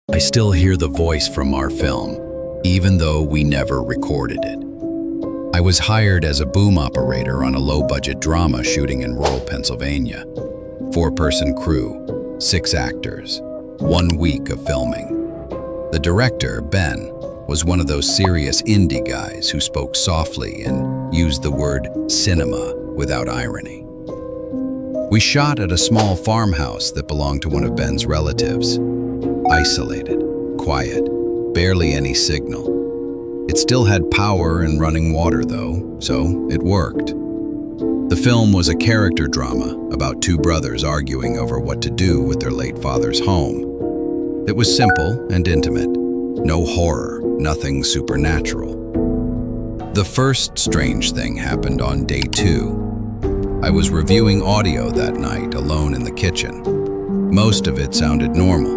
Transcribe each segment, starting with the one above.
I still hear the voice from our film, even though we never recorded it. I was hired as a boom operator on a low-budget drama shooting in rural Pennsylvania. 4-person crew, 6 actors, 1 week of filming. The director, Ben, was one of those serious indie guys who spoke softly and used the word cinema without irony. We shot at a small farmhouse that belonged to one of Ben's relatives. Isolated, quiet, barely any signal. It still had power and running water though, so it worked. The film was a character drama about 2 brothers arguing over what to do with their late father's home. It was simple and intimate. No horror, nothing supernatural. The first strange thing happened on day 2. I was reviewing audio that night alone in the kitchen. Most of it sounded normal.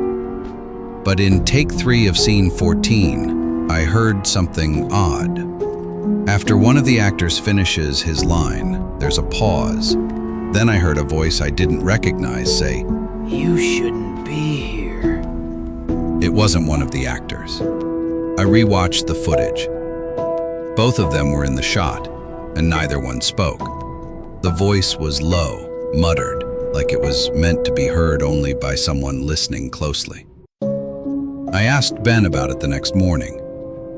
But in take 3 of scene 14, I heard something odd. After one of the actors finishes his line, there's a pause. Then I heard a voice I didn't recognize say, "You shouldn't be here." It wasn't one of the actors. I rewatched the footage. Both of them were in the shot, and neither one spoke. The voice was low, muttered, like it was meant to be heard only by someone listening closely. I asked Ben about it the next morning.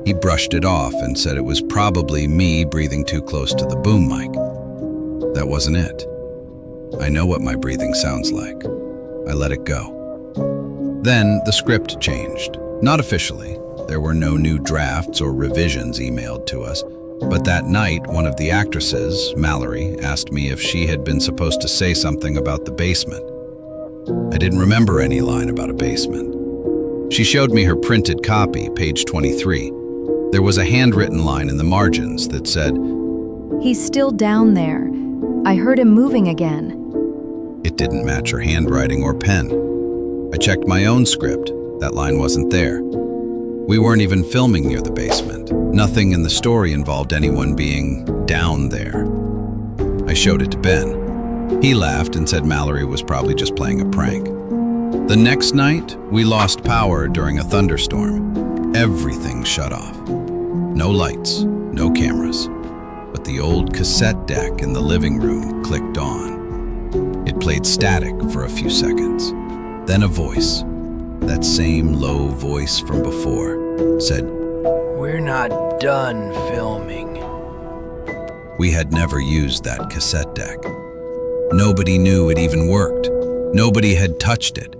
He brushed it off and said it was probably me breathing too close to the boom mic. That wasn't it. I know what my breathing sounds like. I let it go. Then the script changed. Not officially. There were no new drafts or revisions emailed to us. But that night, one of the actresses, Mallory, asked me if she had been supposed to say something about the basement. I didn't remember any line about a basement. She showed me her printed copy, page 23. There was a handwritten line in the margins that said, "He's still down there. I heard him moving again." It didn't match her handwriting or pen. I checked my own script. That line wasn't there. We weren't even filming near the basement. Nothing in the story involved anyone being down there. I showed it to Ben. He laughed and said Mallory was probably just playing a prank. The next night, we lost power during a thunderstorm. Everything shut off. No lights, no cameras. But the old cassette deck in the living room clicked on. It played static for a few seconds. Then a voice, that same low voice from before, said, "We're not done filming." We had never used that cassette deck. Nobody knew it even worked. Nobody had touched it.